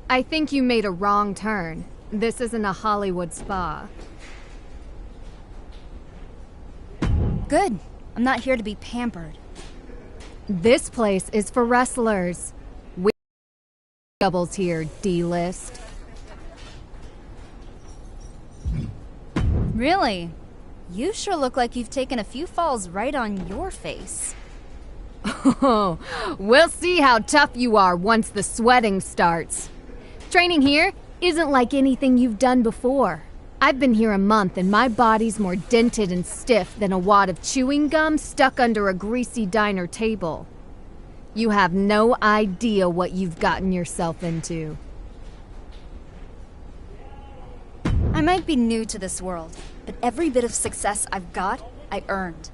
I think you made a wrong turn. This isn't a Hollywood spa. Good. I'm not here to be pampered. This place is for wrestlers. We doubles here, D-list. Really? You sure look like you've taken a few falls right on your face. Oh, we'll see how tough you are once the sweating starts. Training here isn't like anything you've done before. I've been here a month and my body's more dented and stiff than a wad of chewing gum stuck under a greasy diner table. You have no idea what you've gotten yourself into. I might be new to this world, but every bit of success I've got, I earned.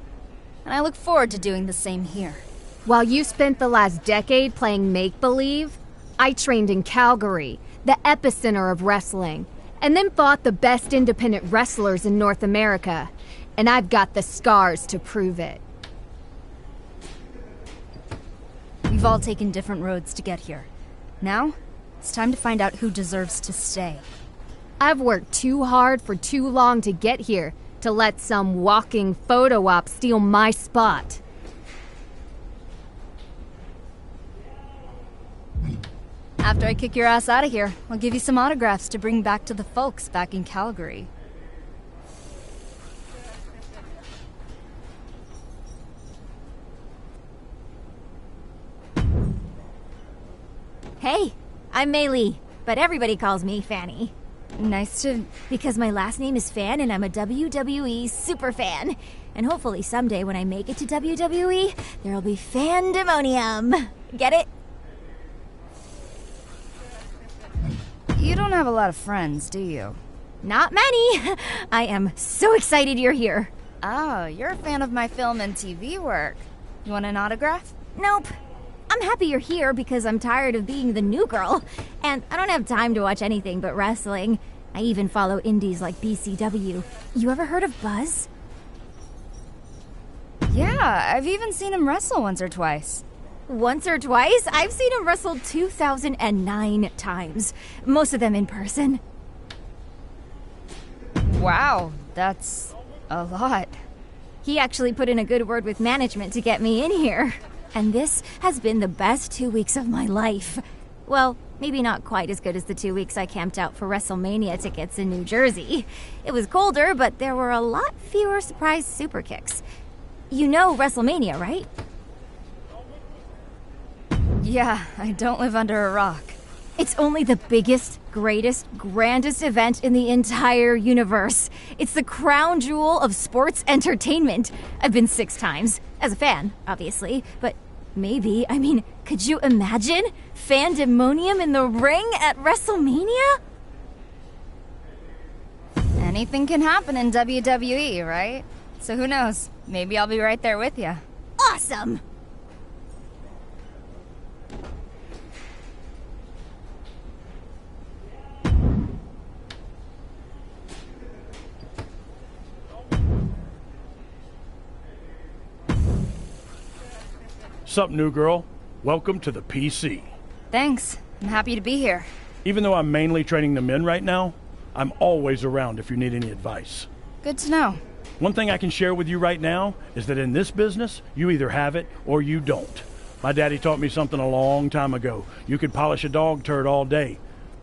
And I look forward to doing the same here. While you spent the last decade playing make-believe, I trained in Calgary, the epicenter of wrestling, and then fought the best independent wrestlers in North America. And I've got the scars to prove it. We've all taken different roads to get here. Now, it's time to find out who deserves to stay. I've worked too hard for too long to get here to let some walking photo op steal my spot. After I kick your ass out of here, I'll give you some autographs to bring back to the folks back in Calgary. Hey, I'm Mei Lee, but everybody calls me Fanny. Nice to... Because my last name is Fan and I'm a WWE superfan. And hopefully someday when I make it to WWE, there'll be fandemonium. Get it? You don't have a lot of friends, do you? Not many. I am so excited you're here. Oh, you're a fan of my film and TV work. You want an autograph? Nope. I'm happy you're here because I'm tired of being the new girl. And I don't have time to watch anything but wrestling. I even follow indies like BCW. You ever heard of Buzz? Yeah, I've even seen him wrestle once or twice. Once or twice? I've seen him wrestle 2,009 times. Most of them in person. Wow, that's a lot. He actually put in a good word with management to get me in here. And this has been the best 2 weeks of my life. Well, maybe not quite as good as the 2 weeks I camped out for WrestleMania tickets in New Jersey. It was colder, but there were a lot fewer surprise super kicks. You know WrestleMania, right? Yeah, I don't live under a rock. It's only the biggest, greatest, grandest event in the entire universe. It's the crown jewel of sports entertainment. I've been 6 times. As a fan, obviously. But maybe, could you imagine? Fandemonium in the ring at WrestleMania? Anything can happen in WWE, right? So who knows? Maybe I'll be right there with you. Awesome! Sup, new girl? Welcome to the PC. Thanks. I'm happy to be here. Even though I'm mainly training the men right now, I'm always around if you need any advice. Good to know. One thing I can share with you right now is that in this business, you either have it or you don't. My daddy taught me something a long time ago. You could polish a dog turd all day.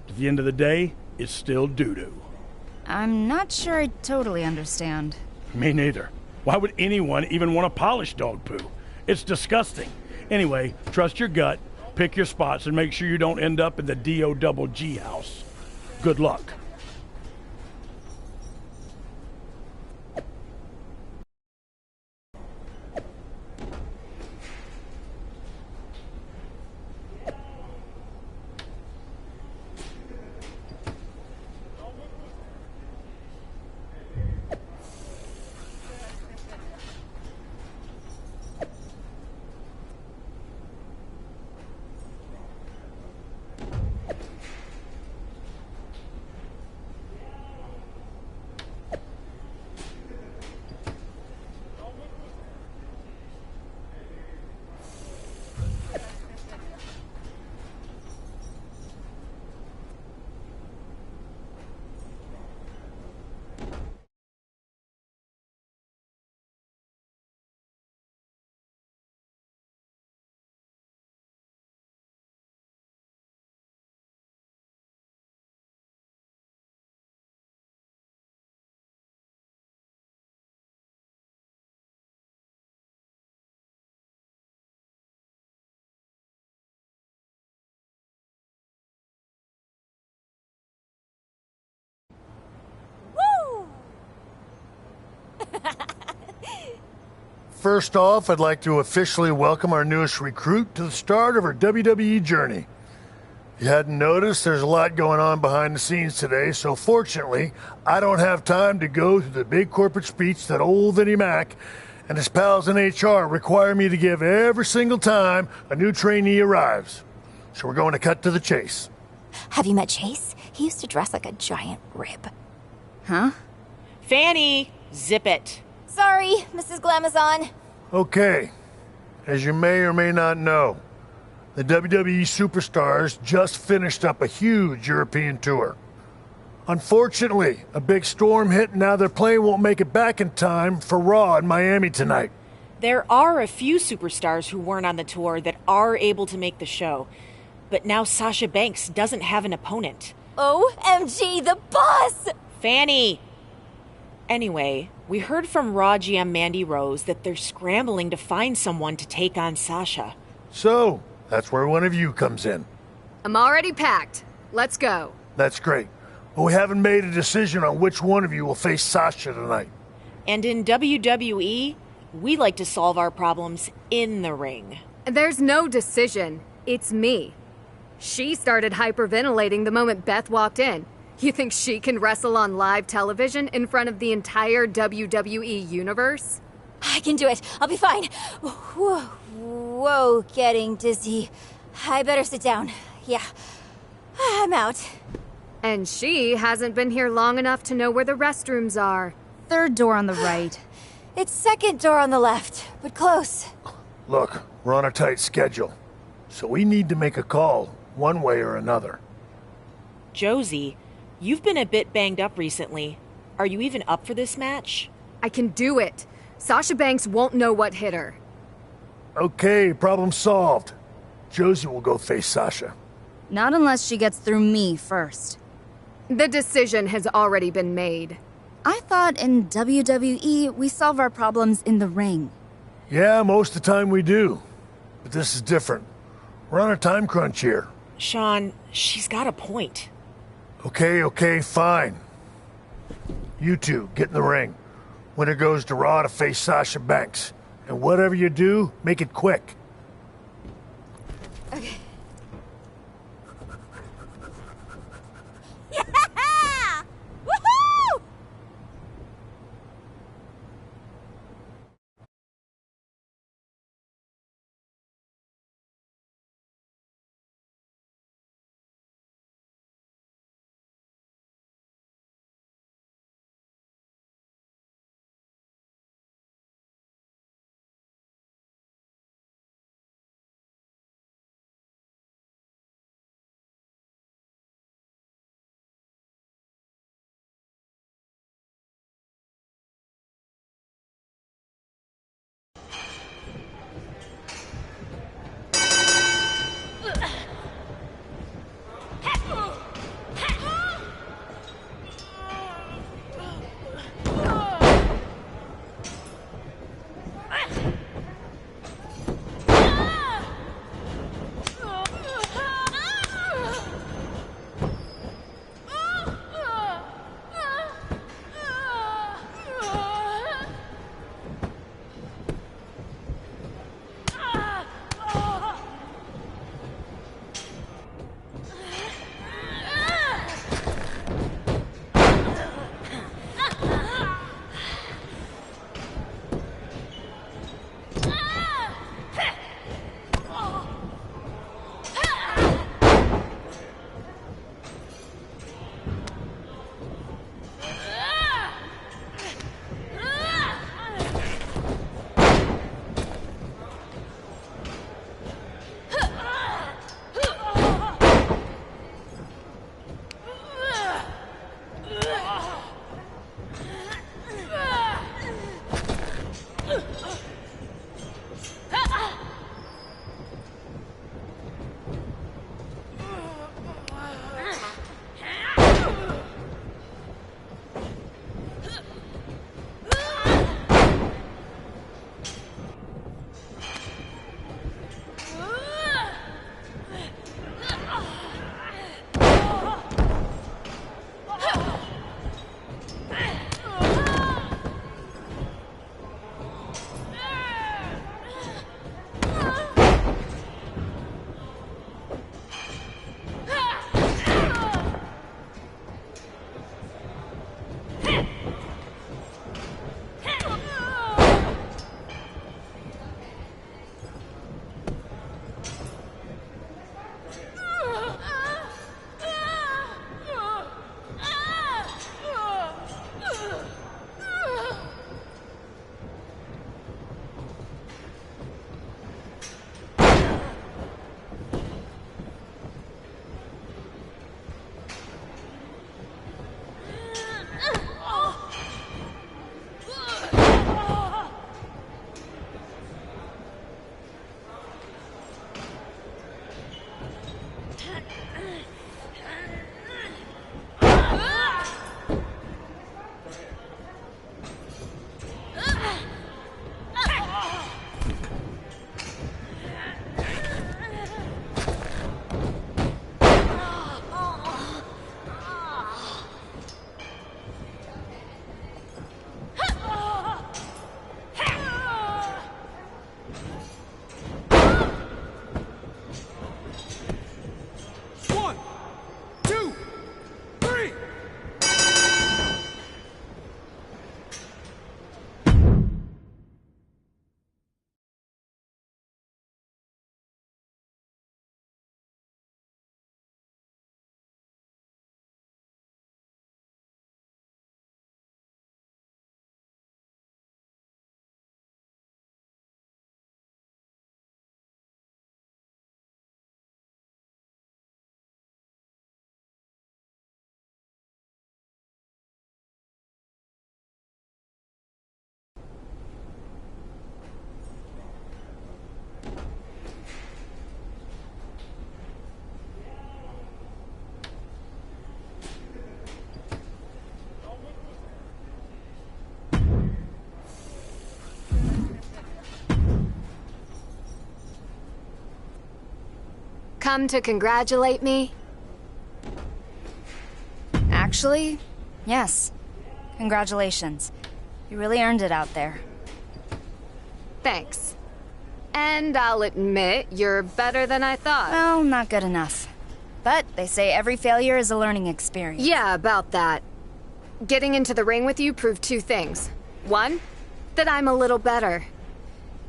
At the end of the day, it's still doo-doo. I'm not sure I totally understand. Me neither. Why would anyone even want to polish dog poo? It's disgusting. Anyway, trust your gut, pick your spots, and make sure you don't end up in the D-O-double-G house. Good luck. First off, I'd like to officially welcome our newest recruit to the start of her WWE journey. If you hadn't noticed, there's a lot going on behind the scenes today, so fortunately, I don't have time to go through the big corporate speech that old Vinnie Mac and his pals in HR require me to give every single time a new trainee arrives. So we're going to cut to the chase. Have you met Chase? He used to dress like a giant rib. Huh? Fanny, zip it. Sorry, Mrs. Glamazon. Okay, as you may or may not know, the WWE Superstars just finished up a huge European tour. Unfortunately, a big storm hit and now their plane won't make it back in time for Raw in Miami tonight. There are a few superstars who weren't on the tour that are able to make the show. But now Sasha Banks doesn't have an opponent. OMG, the boss! Fanny! Anyway, we heard from Raw GM Mandy Rose that they're scrambling to find someone to take on Sasha. So, that's where one of you comes in. I'm already packed. Let's go. That's great. But we haven't made a decision on which one of you will face Sasha tonight. And in WWE, we like to solve our problems in the ring. There's no decision. It's me. She started hyperventilating the moment Beth walked in. You think she can wrestle on live television in front of the entire WWE universe? I can do it. I'll be fine. Whoa, getting dizzy. I better sit down. Yeah, I'm out. And she hasn't been here long enough to know where the restrooms are. Third door on the right. It's second door on the left, but close. Look, we're on a tight schedule, so we need to make a call, one way or another. Josie, you've been a bit banged up recently. Are you even up for this match? I can do it. Sasha Banks won't know what hit her. Okay, problem solved. Josie will go face Sasha. Not unless she gets through me first. The decision has already been made. I thought in WWE we solve our problems in the ring. Yeah, most of the time we do. But this is different. We're on a time crunch here. Sean, she's got a point. Okay, fine. You two, get in the ring. Winner goes to Raw to face Sasha Banks. And whatever you do, make it quick. Okay. Come to congratulate me? Actually, yes. Congratulations. You really earned it out there. Thanks. And I'll admit, you're better than I thought. Well, not good enough. But they say every failure is a learning experience. Yeah, about that. Getting into the ring with you proved two things. One, that I'm a little better.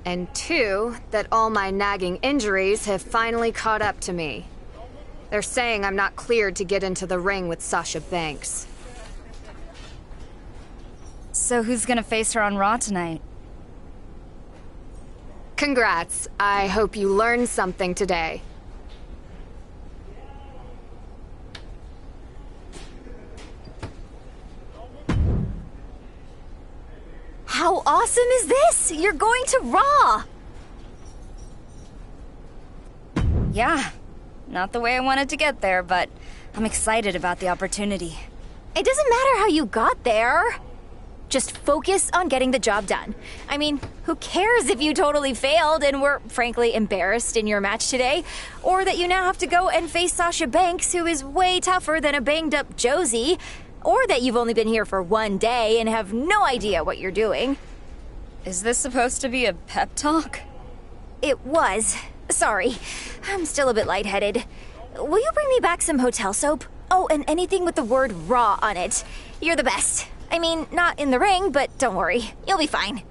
And two, that all my nagging injuries have finally caught up to me. They're saying I'm not cleared to get into the ring with Sasha Banks. So who's gonna face her on Raw tonight? Congrats. I hope you learned something today. How awesome is this? You're going to Raw! Yeah. Not the way I wanted to get there, but I'm excited about the opportunity. It doesn't matter how you got there. Just focus on getting the job done. I mean, who cares if you totally failed and were, frankly, embarrassed in your match today? Or that you now have to go and face Sasha Banks, who is way tougher than a banged-up Josie. Or that you've only been here for one day and have no idea what you're doing. Is this supposed to be a pep talk? It was. Sorry. I'm still a bit lightheaded. Will you bring me back some hotel soap? Oh, and anything with the word Raw on it. You're the best. I mean, not in the ring, but don't worry. You'll be fine.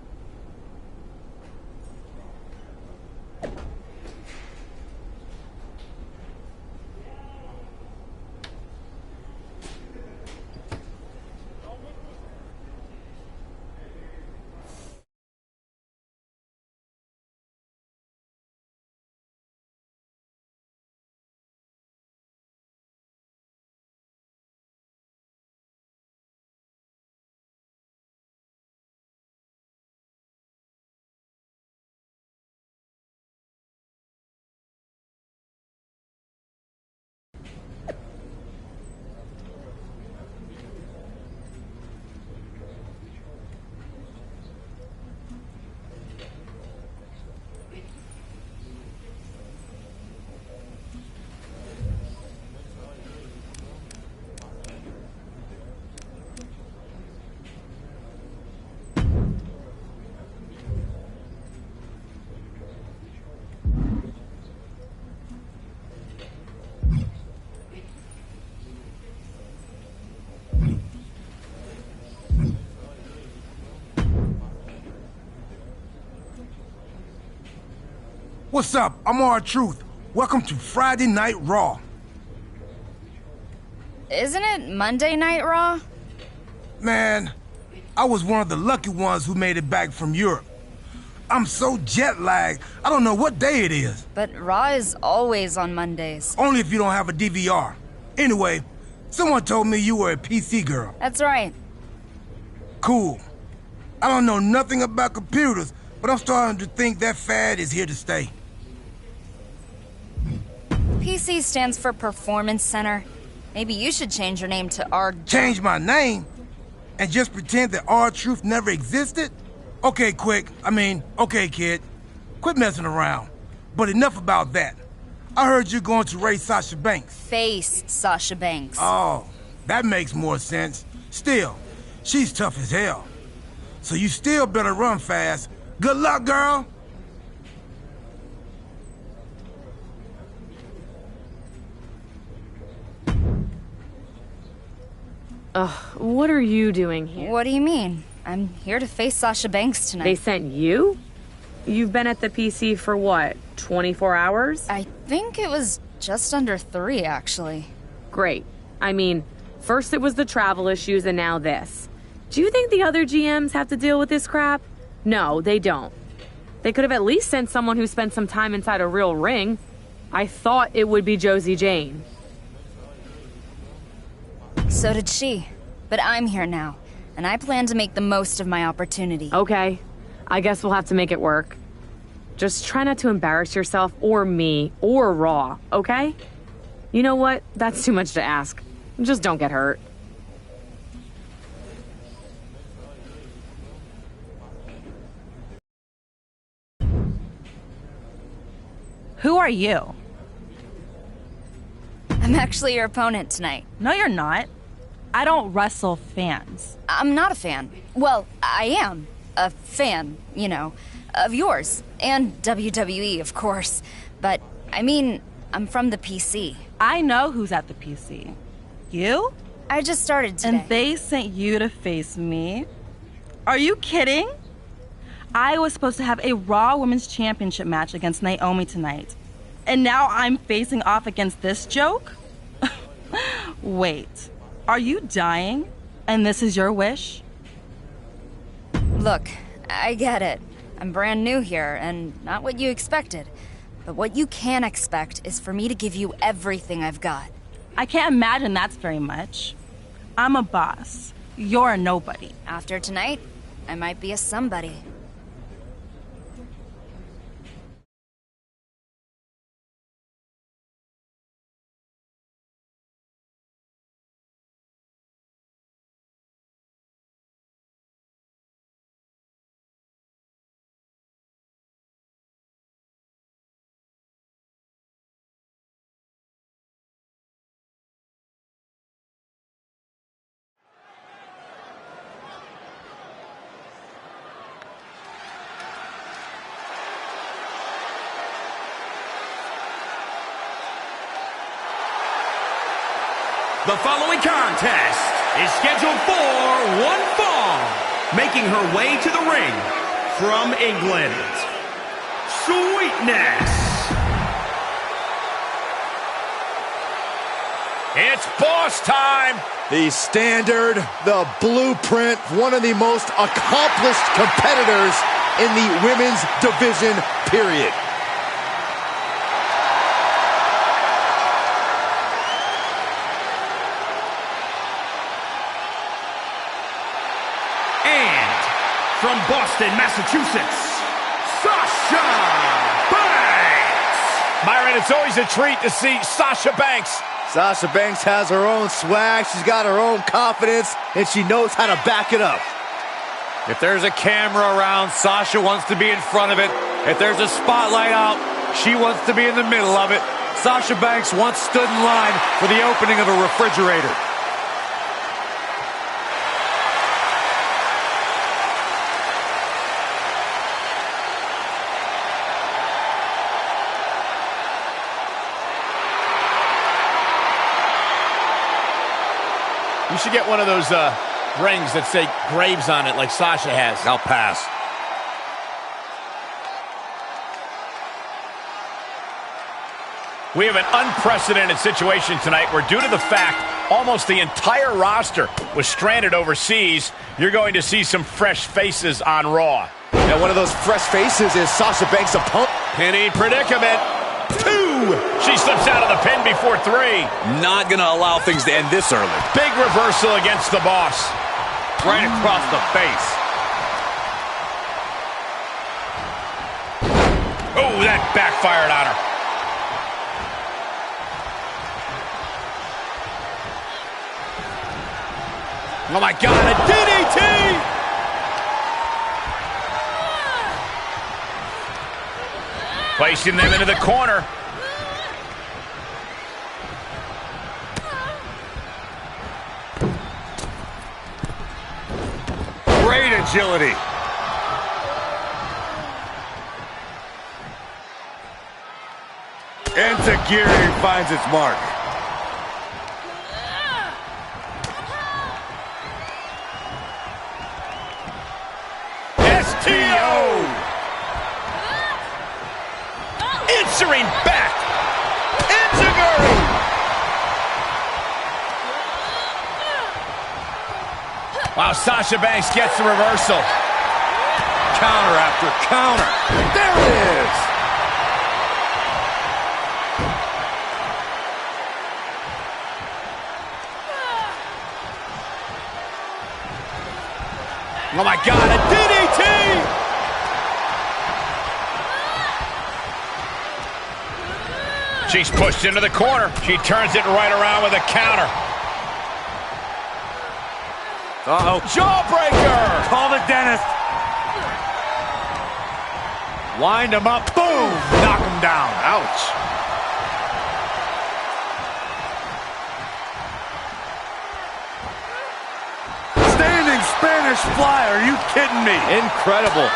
What's up? I'm R-Truth. Welcome to Friday Night Raw. Isn't it Monday Night Raw? Man, I was one of the lucky ones who made it back from Europe. I'm so jet-lagged, I don't know what day it is. But Raw is always on Mondays. Only if you don't have a DVR. Anyway, someone told me you were a PC girl. That's right. Cool. I don't know nothing about computers, but I'm starting to think that fad is here to stay. PC stands for Performance Center. Maybe you should change your name to R. Change my name? And just pretend that R-Truth never existed? Okay, okay, kid. Quit messing around. But enough about that. I heard you're going to race Sasha Banks. Face Sasha Banks. Oh, that makes more sense. Still, she's tough as hell. So you still better run fast. Good luck, girl. What are you doing here? What do you mean? I'm here to face Sasha Banks tonight. They sent you? You've been at the PC for what, 24 hours? I think it was just under 3, actually. Great. I mean, first it was the travel issues and now this. Do you think the other GMs have to deal with this crap? No, they don't. They could have at least sent someone who spent some time inside a real ring. I thought it would be Josie Jane. So did she. But I'm here now, and I plan to make the most of my opportunity. Okay. I guess we'll have to make it work. Just try not to embarrass yourself or me or Raw, okay? You know what? That's too much to ask. Just don't get hurt. Who are you? I'm actually your opponent tonight. No, you're not. I don't wrestle fans. I'm not a fan. Well, I am a fan, of yours. And WWE, of course. But, I'm from the PC. I know who's at the PC. You? I just started today. And they sent you to face me? Are you kidding? I was supposed to have a Raw Women's Championship match against Naomi tonight. And now I'm facing off against this joke? Wait, are you dying? And this is your wish? Look, I get it. I'm brand new here, and not what you expected. But what you can expect is for me to give you everything I've got. I can't imagine that's very much. I'm a boss. You're a nobody. After tonight, I might be a somebody. The following contest is scheduled for one fall, making her way to the ring from England, Sweetness. It's boss time. The standard, the blueprint, one of the most accomplished competitors in the women's division, period. From Boston, Massachusetts, Sasha Banks! Byron, it's always a treat to see Sasha Banks. Sasha Banks has her own swag, she's got her own confidence, and she knows how to back it up. If there's a camera around, Sasha wants to be in front of it. If there's a spotlight out, she wants to be in the middle of it. Sasha Banks once stood in line for the opening of a refrigerator. You should get one of those rings that say Graves on it like Sasha has. I'll pass. We have an unprecedented situation tonight where, due to the fact almost the entire roster was stranded overseas, you're going to see some fresh faces on Raw. Now, one of those fresh faces is Sasha Banks' opponent. Penny predicament. 2. She slips out of the pin before 3. Not going to allow things to end this early. Big reversal against the boss. Right across the face. Oh, that backfired on her. Oh my God, a DDT! Placing them into the corner. Great agility. Enziguri finds its mark. STO! Answering back! Enziguri! Wow, Sasha Banks gets the reversal. Counter after counter. There it is! Oh my God, a DDT! She's pushed into the corner. She turns it right around with a counter. Uh-oh. Jawbreaker! Call the dentist. Wind him up. Boom! Knock him down. Ouch. Standing Spanish fly. Are you kidding me? Incredible.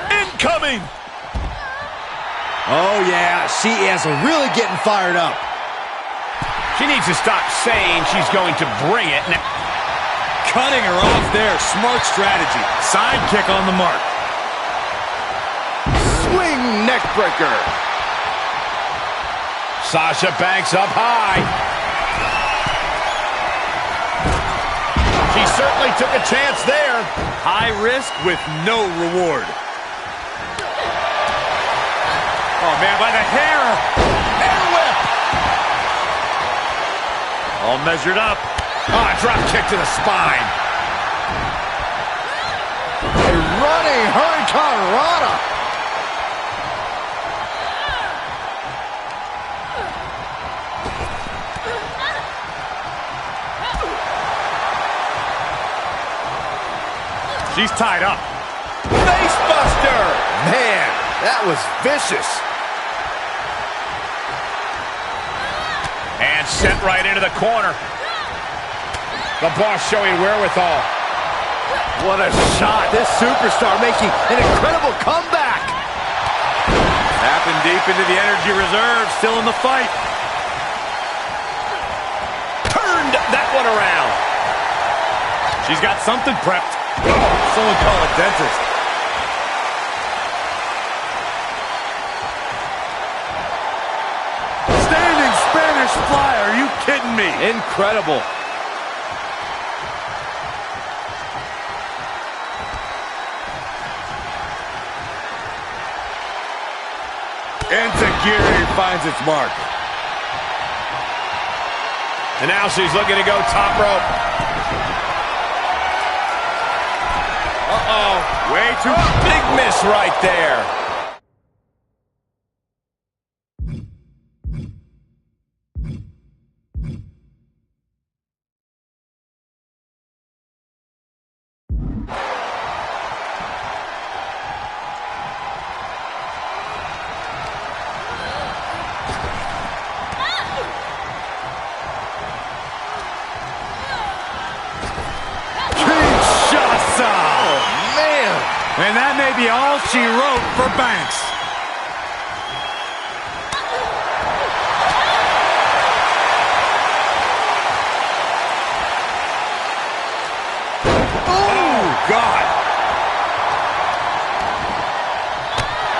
Incoming! Oh, yeah, she is really getting fired up. She needs to stop saying she's going to bring it. Cutting her off there. Smart strategy. Sidekick on the mark. Swing neck breaker. Sasha Banks up high. She certainly took a chance there. High risk with no reward. Oh, man, by the hair. Hair whip. All measured up. Oh, a drop kick to the spine. A running Hurricane Rana. She's tied up. Facebuster. Man, that was vicious. And sent right into the corner. The boss showing wherewithal. What a shot. This superstar making an incredible comeback. Tapping deep into the energy reserve. Still in the fight. Turned that one around. She's got something prepped. Someone call a dentist. Standing Spanish fly. Are you kidding me? Incredible. Enziguri finds its mark. And now she's looking to go top rope. Uh-oh. Way too big miss right there. And that may be all she wrote for Banks. Oh, God.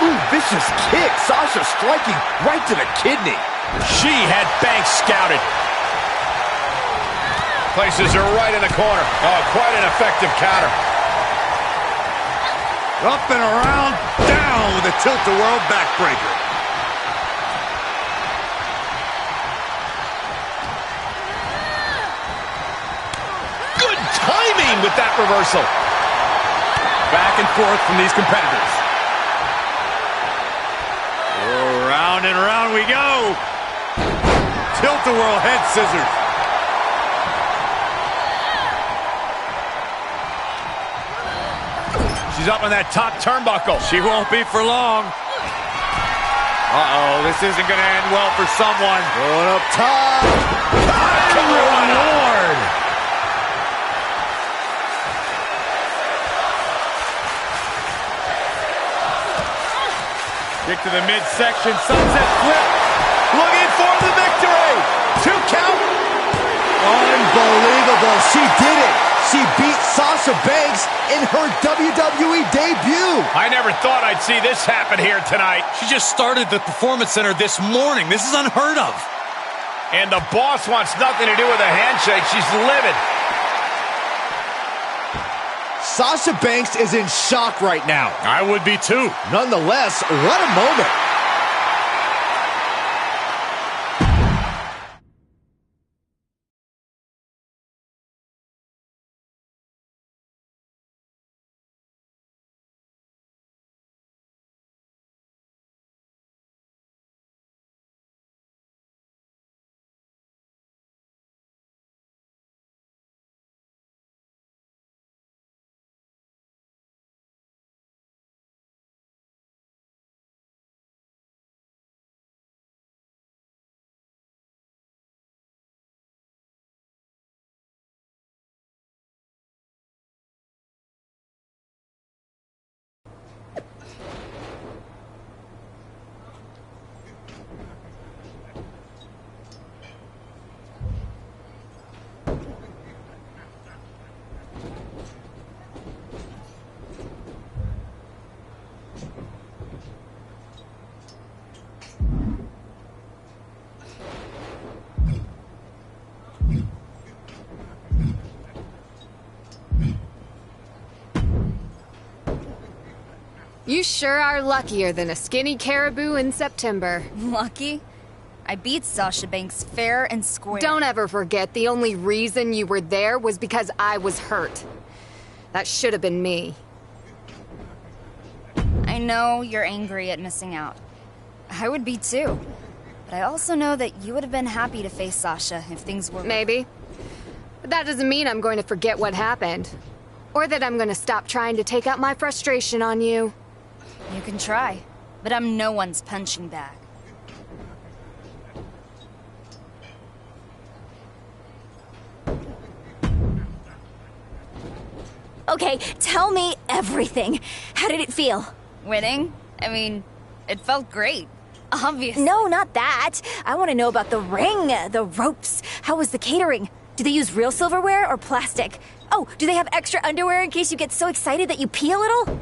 Ooh, vicious kick. Sasha striking right to the kidney. She had Banks scouted. Places her right in the corner. Oh, quite an effective counter. Up and around, down with a tilt-a-whirl backbreaker. Good timing with that reversal. Back and forth from these competitors. Round and round we go. tilt-a-whirl head scissors. She's up on that top turnbuckle. She won't be for long. Uh-oh, this isn't going to end well for someone. Going up top. Lord. Kick to the midsection, sunset flip. Looking for the victory. 2 count. Unbelievable. She did it. She beat Sasha Banks in her WWE debut. I never thought I'd see this happen here tonight. She just started the Performance Center this morning. This is unheard of. And the boss wants nothing to do with a handshake. She's livid. Sasha Banks is in shock right now. I would be too. Nonetheless, what a moment. You sure are luckier than a skinny caribou in September. Lucky? I beat Sasha Banks fair and square. Don't ever forget the only reason you were there was because I was hurt. That should have been me. I know you're angry at missing out. I would be too. But I also know that you would have been happy to face Sasha if things were... Maybe. But that doesn't mean I'm going to forget what happened. Or that I'm going to stop trying to take out my frustration on you. You can try, but I'm no one's punching bag. Okay, tell me everything. How did it feel? Winning? I mean, it felt great. Obviously. No, not that. I want to know about the ring, the ropes. How was the catering? Do they use real silverware or plastic? Oh, do they have extra underwear in case you get so excited that you pee a little?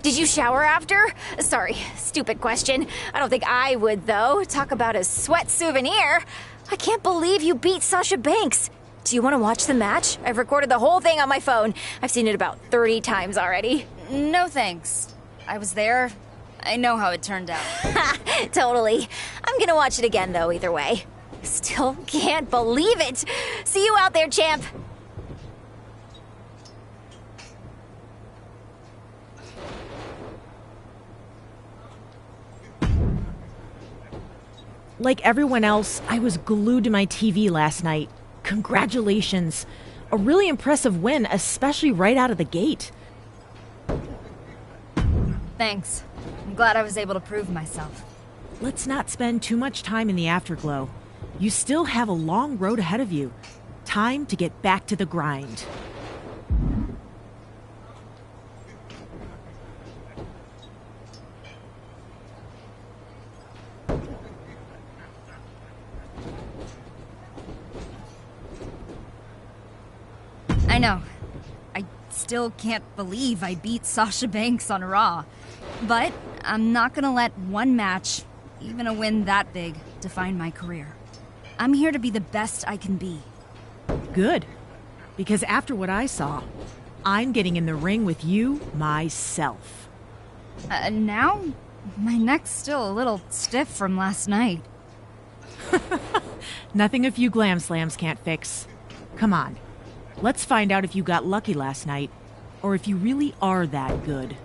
Did you shower after? Sorry, stupid question. I don't think I would, though. Talk about a sweat souvenir. I can't believe you beat Sasha Banks. Do you want to watch the match? I've recorded the whole thing on my phone. I've seen it about 30 times already. No thanks. I was there. I know how it turned out. Totally. I'm gonna watch it again, though, either way. Still can't believe it. See you out there, champ. Like everyone else, I was glued to my TV last night. Congratulations. A really impressive win, especially right out of the gate. Thanks. I'm glad I was able to prove myself. Let's not spend too much time in the afterglow. You still have a long road ahead of you. Time to get back to the grind. I know. I still can't believe I beat Sasha Banks on Raw. But I'm not gonna let one match, even a win that big, define my career. I'm here to be the best I can be. Good. Because after what I saw, I'm getting in the ring with you myself. Now? My neck's still a little stiff from last night. Nothing a few glam slams can't fix. Come on. Let's find out if you got lucky last night, or if you really are that good.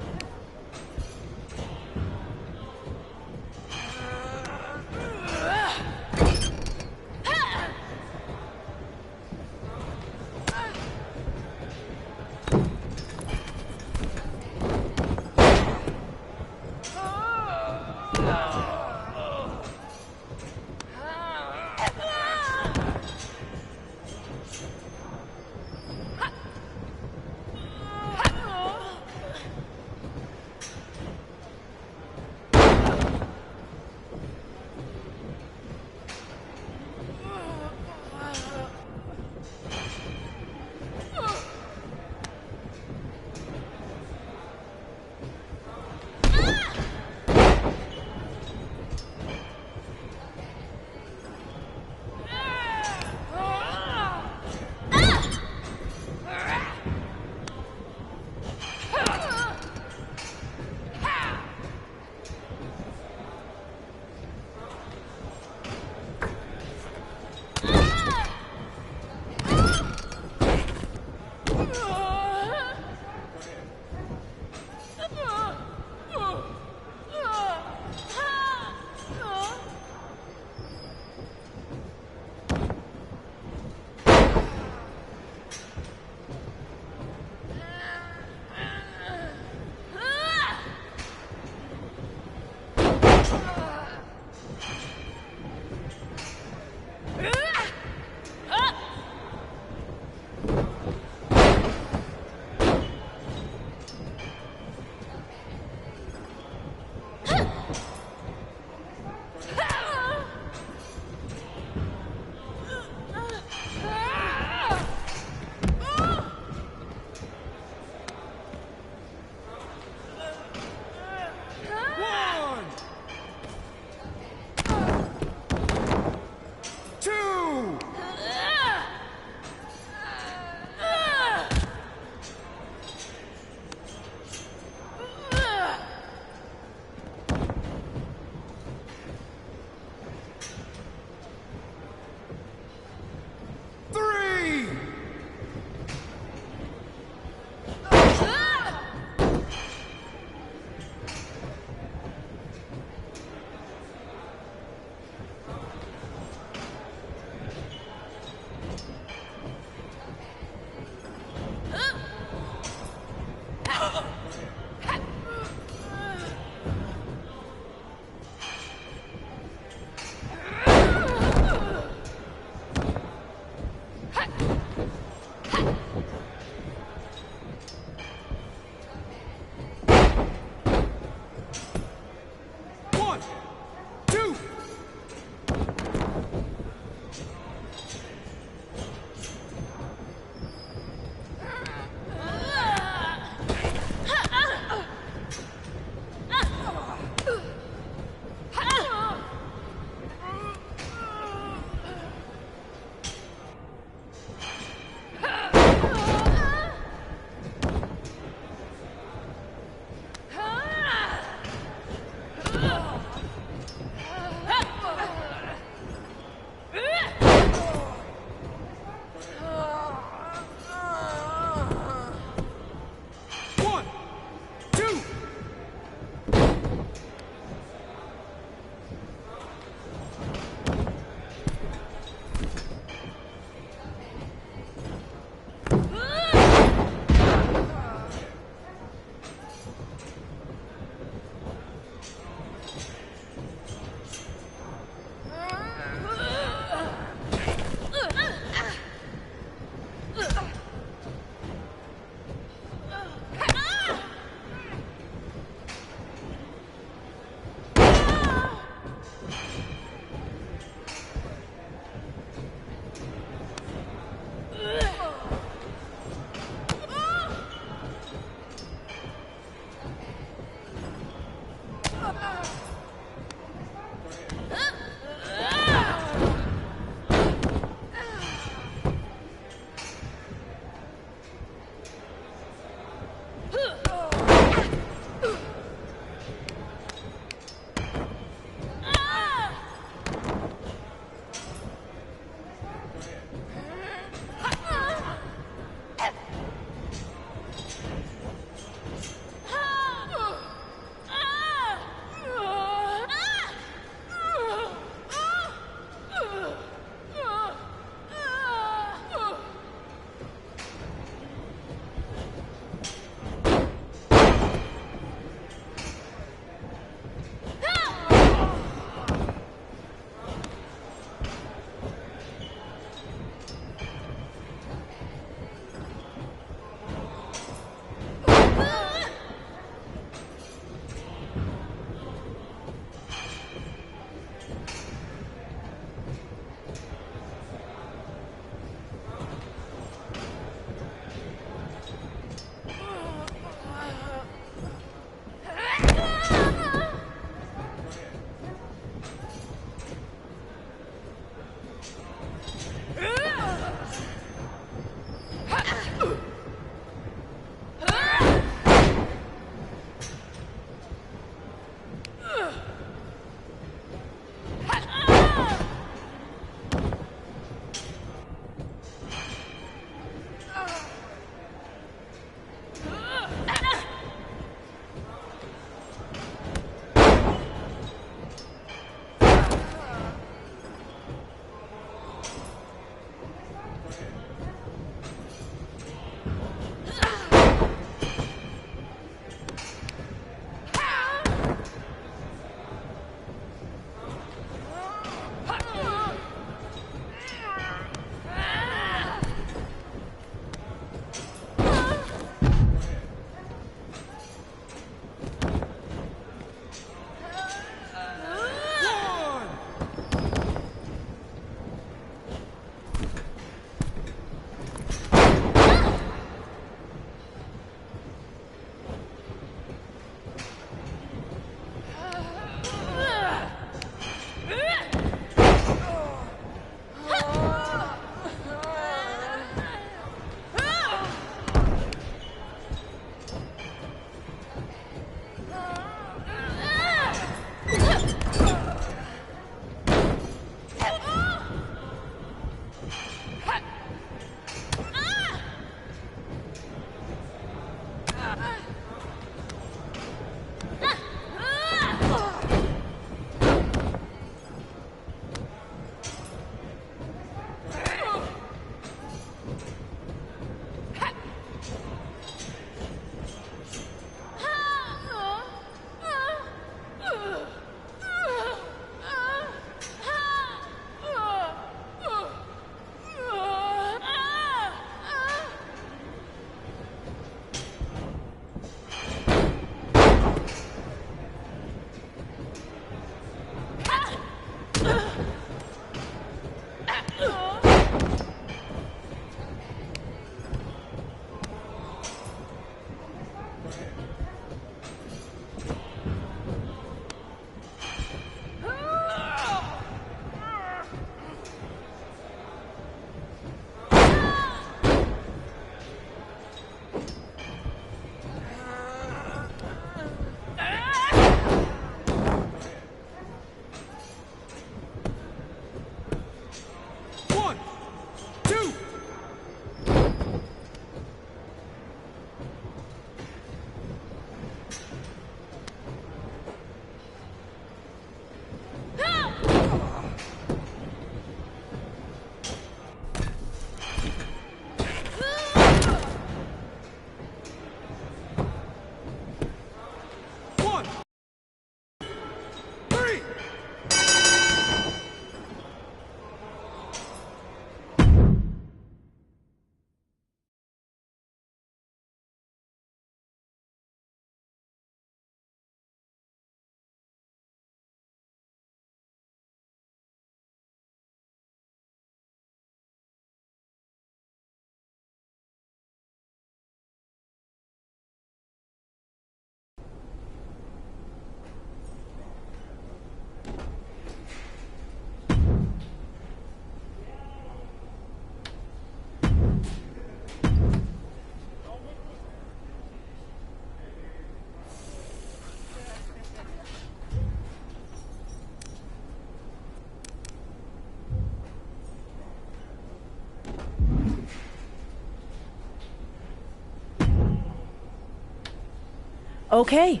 Okay.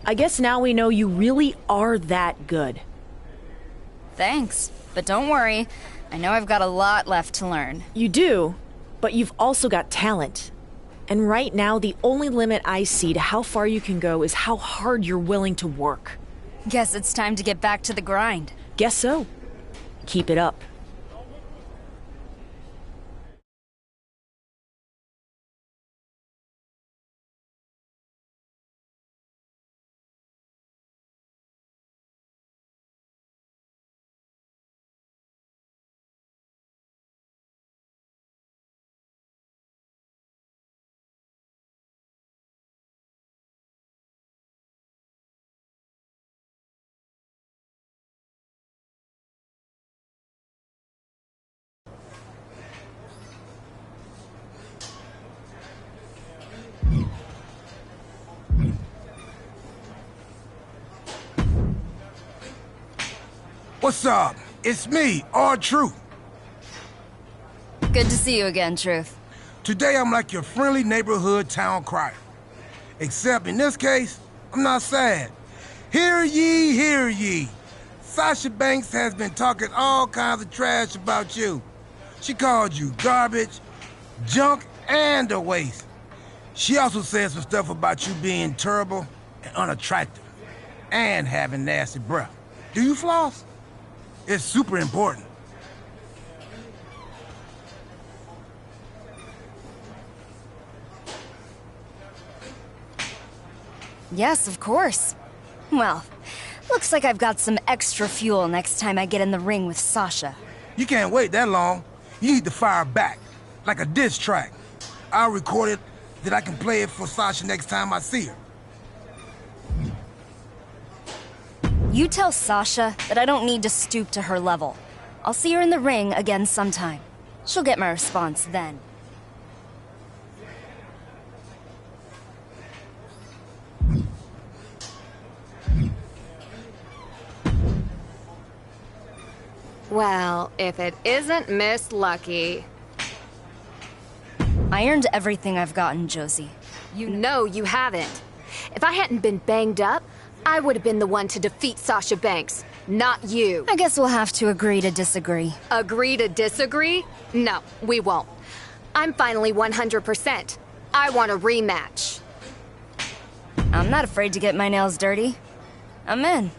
I guess now we know you really are that good. Thanks, but don't worry. I know I've got a lot left to learn. You do, but you've also got talent. And right now, the only limit I see to how far you can go is how hard you're willing to work. Guess it's time to get back to the grind. Guess so. Keep it up. What's up? It's me, R-Truth. Good to see you again, Truth. Today I'm like your friendly neighborhood town crier. Except in this case, I'm not sad. Hear ye, hear ye. Sasha Banks has been talking all kinds of trash about you. She called you garbage, junk, and a waste. She also said some stuff about you being terrible and unattractive, and having nasty breath. Do you floss? It's super important. Yes, of course. Well, looks like I've got some extra fuel next time I get in the ring with Sasha. You can't wait that long. You need to fire back, like a diss track. I'll record it, that I can play it for Sasha next time I see her. You tell Sasha that I don't need to stoop to her level. I'll see her in the ring again sometime. She'll get my response then. Well, if it isn't Miss Lucky. I earned everything I've gotten, Josie. No, you haven't. If I hadn't been banged up, I would have been the one to defeat Sasha Banks, not you. I guess we'll have to agree to disagree. Agree to disagree? No, we won't. I'm finally 100%. I want a rematch. I'm not afraid to get my nails dirty. I'm in.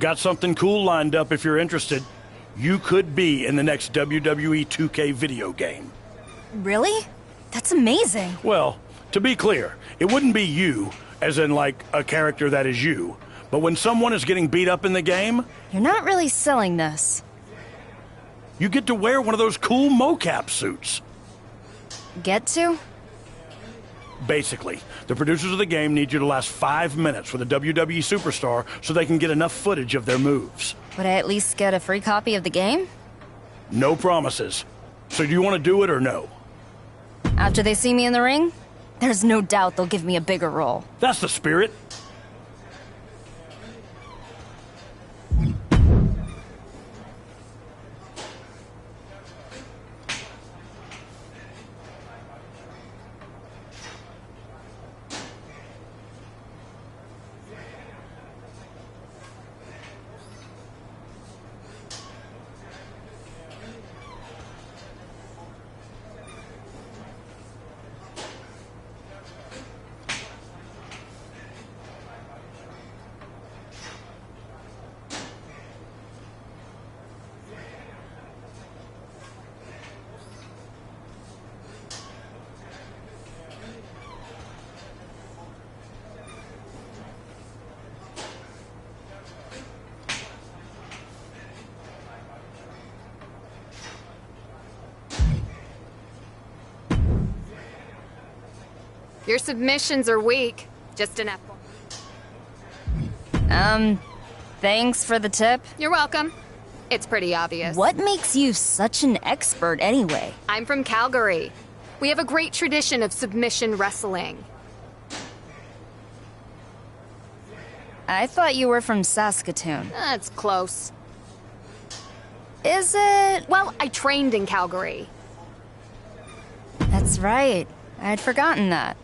Got something cool lined up if you're interested. You could be in the next WWE 2K video game. Really? That's amazing. Well, to be clear, it wouldn't be you, as in like a character that is you. But when someone is getting beat up in the game, You're not really selling this. you get to wear one of those cool mocap suits. Get to? Basically, the producers of the game need you to last 5 minutes with a WWE superstar so they can get enough footage of their moves. Would I at least get a free copy of the game? No promises. So do you want to do it or no? After they see me in the ring, there's no doubt they'll give me a bigger role. That's the spirit. Your submissions are weak. Just an apple. Thanks for the tip. You're welcome. It's pretty obvious. What makes you such an expert anyway? I'm from Calgary. We have a great tradition of submission wrestling. I thought you were from Saskatoon. That's close. Is it? Well, I trained in Calgary. That's right. I'd forgotten that.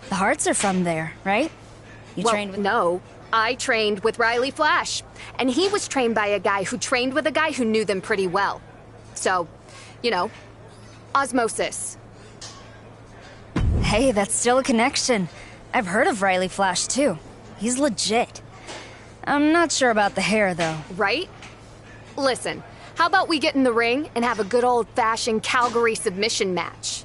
The Hearts are from there, right? You trained with... No. I trained with Riley Flash. And he was trained by a guy who trained with a guy who knew them pretty well. So, you know, osmosis. Hey, that's still a connection. I've heard of Riley Flash, too. He's legit. I'm not sure about the hair, though. Right? Listen, how about we get in the ring and have a good old-fashioned Calgary submission match?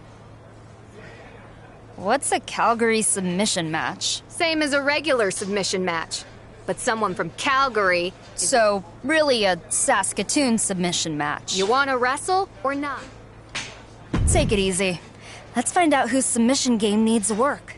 What's a Calgary submission match? Same as a regular submission match. But someone from Calgary... So, really a Saskatoon submission match. You want to wrestle or not? Take it easy. Let's find out whose submission game needs work.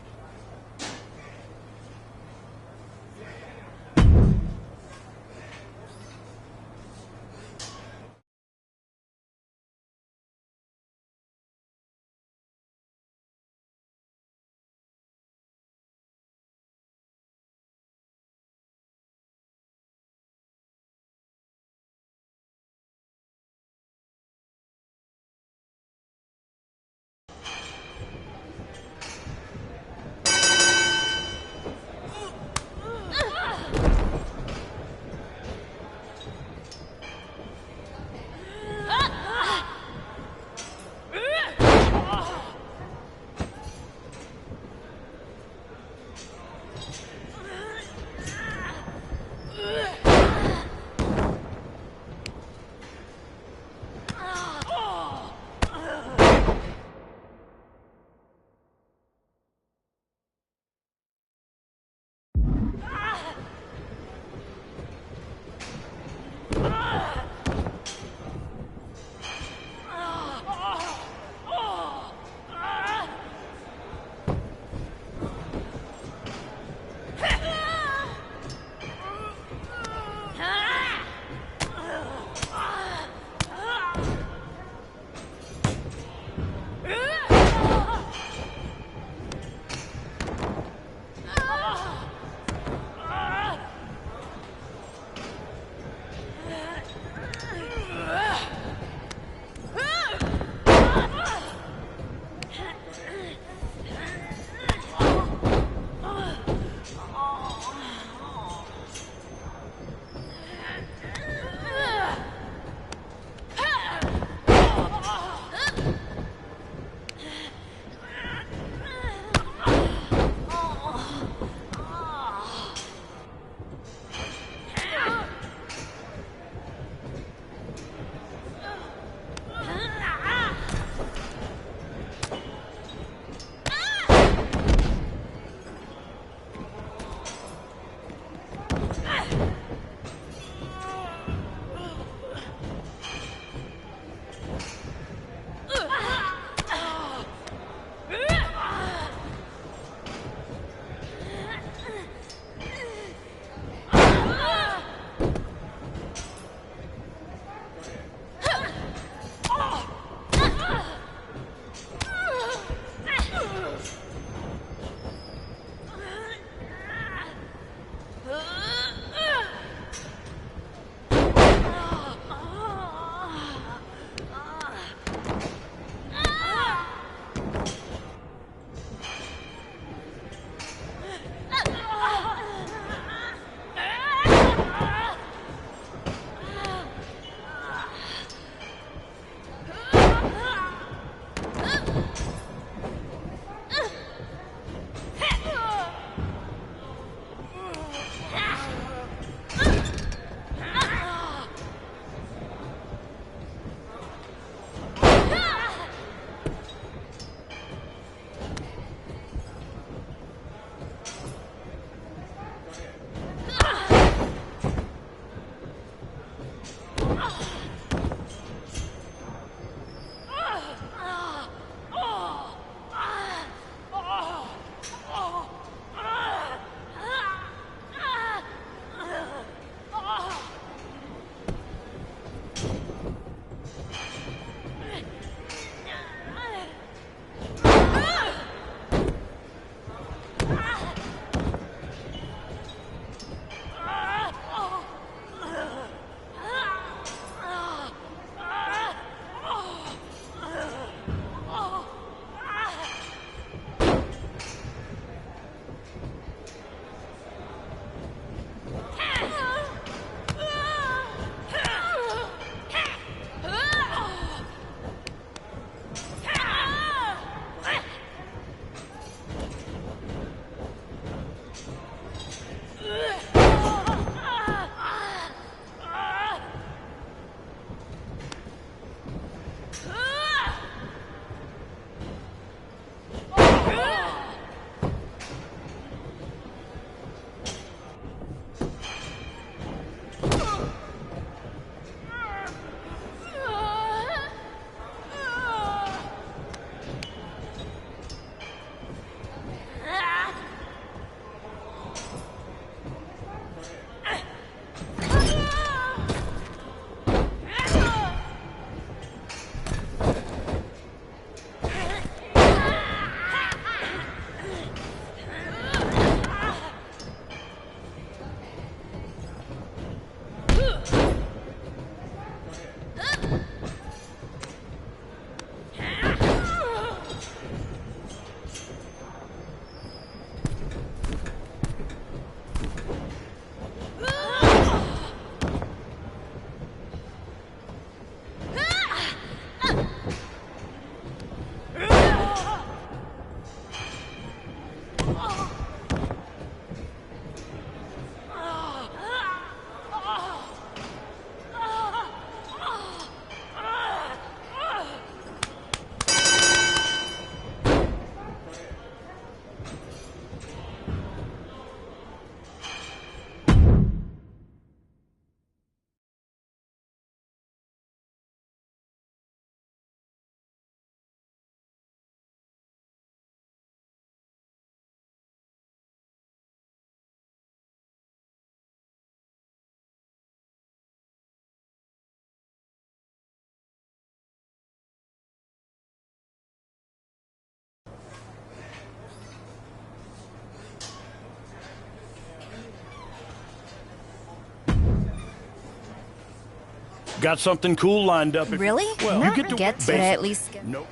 Got something cool lined up. Really? Well, you get to get to at least. Nope.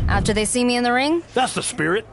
After they see me in the ring? That's the spirit.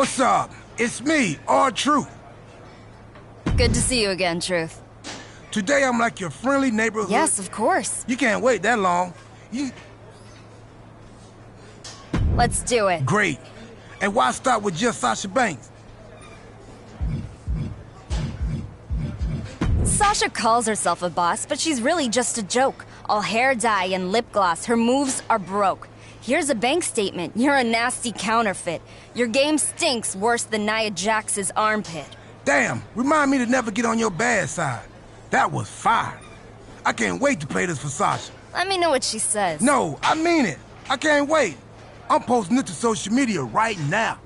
What's up? It's me, R-Truth. Good to see you again, Truth. Today I'm like your friendly neighborhood... Yes, of course. You can't wait that long. Let's do it. Great. And why start with just Sasha Banks? Sasha calls herself a boss, but she's really just a joke. All hair dye and lip gloss, her moves are broke. Here's a bank statement. You're a nasty counterfeit. Your game stinks worse than Nia Jax's armpit. Damn, remind me to never get on your bad side. That was fire. I can't wait to play this for Sasha. Let me know what she says. No, I mean it. I can't wait. I'm posting it to social media right now.